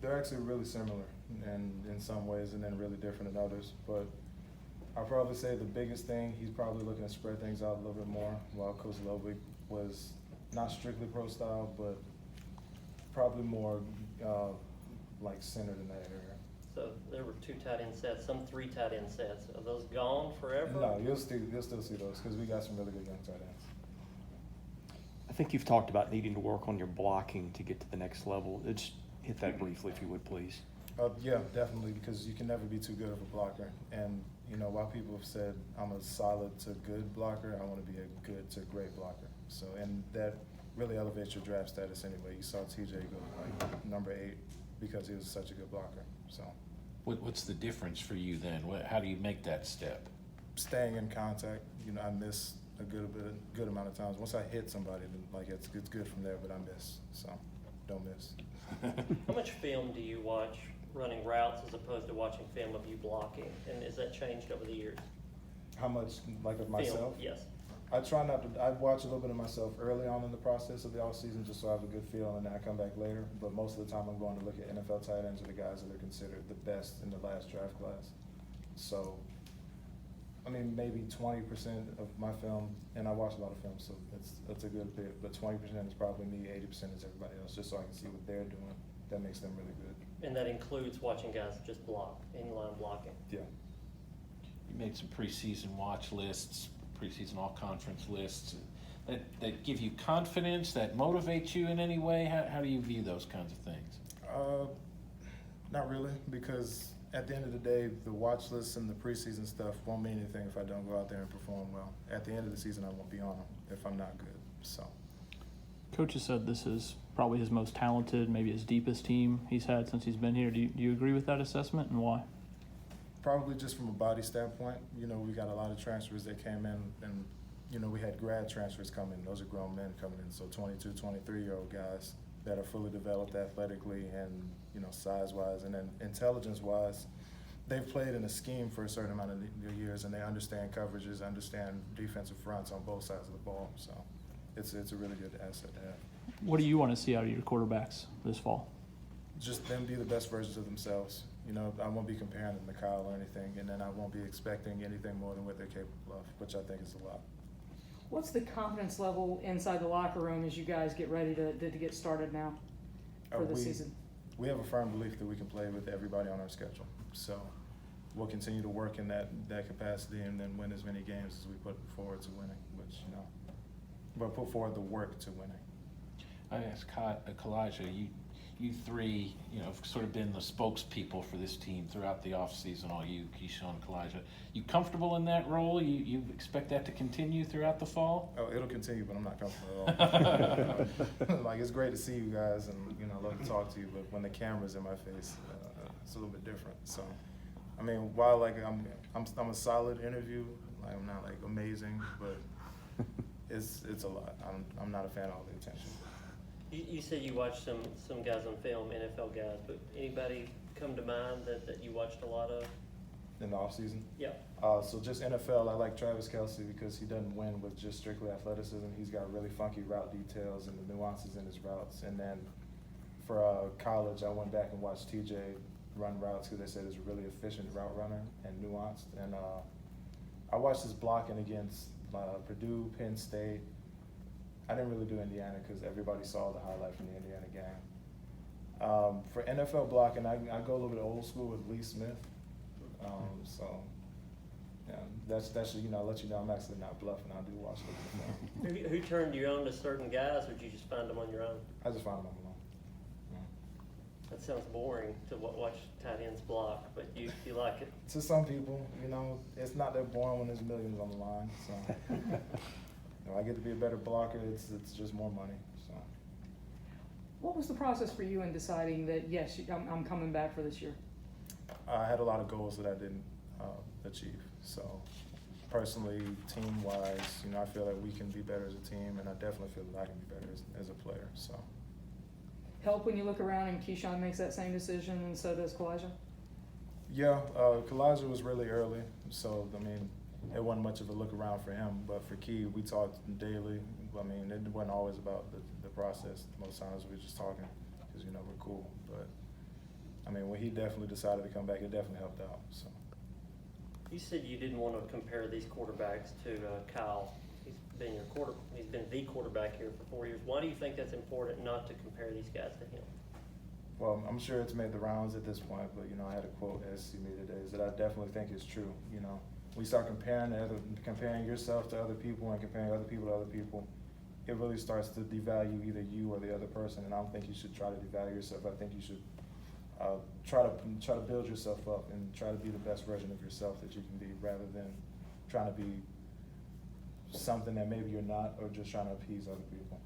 They're actually really similar in some ways and then really different in others. But I'll probably say the biggest thing, he's probably looking to spread things out a little bit more, while Coach Lovick was not strictly pro style, but probably more like centered in that area. So there were 2 tight end sets, some 3 tight end sets. Are those gone forever? No, you'll still see those because we got some really good young tight ends. I think you've talked about needing to work on your blocking to get to the next level. Just hit that briefly, if you would, please. Yeah, definitely, because you can never be too good of a blocker. And, you know, while people have said I'm a solid to good blocker, I want to be a good to great blocker. So, and that really elevates your draft status anyway. You saw TJ go like number 8 because he was such a good blocker. So, What's the difference for you then? How do you make that step? staying in contact, you know, I miss a good amount of times. Once I hit somebody, then like it's good from there, but I miss. So, don't miss. How much film do you watch running routes as opposed to watching film of you blocking? And has that changed over the years? How much, like, of myself? Film, yes. I try not to. I watch a little bit of myself early on in the process of the off season, just so I have a good feel, and then I come back later. But most of the time, I'm going to look at NFL tight ends or the guys that are considered the best in the last draft class. So, I mean, maybe 20% of my film, and I watch a lot of film, so it's a good bit. But 20% is probably me, 80% is everybody else, just so I can see what they're doing. That makes them really good. And that includes watching guys just block, in-line blocking. Yeah. You made some preseason watch lists, preseason all-conference lists that give you confidence, that motivate you in any way. How do you view those kinds of things? Not really, because at the end of the day, the watch lists and the preseason stuff won't mean anything if I don't go out there and perform well. At the end of the season, I won't be on them if I'm not good. So, Coach has said this is probably his most talented, maybe his deepest team he's had since he's been here. Do you agree with that assessment, and why? probably just from a body standpoint, you know, we got a lot of transfers that came in, and, you know, we had grad transfers come in. Those are grown men coming in, so 22, 23-year-old guys that are fully developed athletically and, you know, size-wise, and then intelligence-wise. They've played in a scheme for a certain amount of years, and they understand coverages, understand defensive fronts on both sides of the ball. So it's a really good asset to have. What do you want to see out of your quarterbacks this fall? Just them be the best versions of themselves. You know, I won't be comparing them to Kyle or anything, and then I won't be expecting anything more than what they're capable of, which I think is a lot. What's the confidence level inside the locker room as you guys get ready to get started now for the season? We have a firm belief that we can play with everybody on our schedule. So we'll continue to work in that capacity and then win as many games as we put forward to winning, which, you know, but put forward the work to winning. I asked Kalijah, you three, you know, have sort of been the spokespeople for this team throughout the offseason, all you, Keyshawn, Kalijah. You comfortable in that role? You expect that to continue throughout the fall? Oh, it'll continue, but I'm not comfortable at all. Like, it's great to see you guys and, you know, I love to talk to you, but when the camera's in my face, it's a little bit different. So, I mean, while, like, I'm a solid interview, like, I'm not, like, amazing, but it's a lot. I'm not a fan of all the attention. You said you watched some guys on film, NFL guys, but anybody come to mind that you watched a lot of? In the offseason? Yeah. So just NFL, I like Travis Kelce because he doesn't win with just strictly athleticism. He's got really funky route details and the nuances in his routes. And then for college, I went back and watched TJ run routes because they said he's a really efficient route runner and nuanced. And I watched his blocking against Purdue, Penn State. I didn't really do Indiana because everybody saw the highlight from the Indiana game. For NFL blocking, I go a little bit old school with Lee Smith. So, yeah, that's you know, I'll let you know I'm actually not bluffing. I do watch it. Who turned you on to certain guys, or did you just find them on your own? I just find them on my own. That sounds boring to watch tight ends block, but you like it. To some people, you know, it's not that boring when there's millions on the line. So, you know, I get to be a better blocker. It's just more money. So, What was the process for you in deciding that, yes, I'm coming back for this year? I had a lot of goals that I didn't achieve. So, personally, team-wise, you know, I feel that we can be better as a team, and I definitely feel that I can be better as a player. So, Help when you look around and Keyshawn makes that same decision, and so does Kalijah? yeah, Kalijah was really early, so I mean, it wasn't much of a look around for him. But for Key, we talked daily. I mean, it wasn't always about the process. Most times we were just talking, because, you know, we're cool. But, I mean, when he definitely decided to come back, it definitely helped out, so. You said you didn't want to compare these quarterbacks to Kyle. He's been the quarterback here for 4 years. Why do you think that's important not to compare these guys to him? Well, I'm sure it's made the rounds at this point, but, you know, I had a quote at SC me today that I definitely think is true. You know, we start comparing yourself to other people and comparing other people to other people, it really starts to devalue either you or the other person. And I don't think you should try to devalue yourself. I think you should try to build yourself up and try to be the best version of yourself that you can be, rather than trying to be something that maybe you're not, or just trying to appease other people.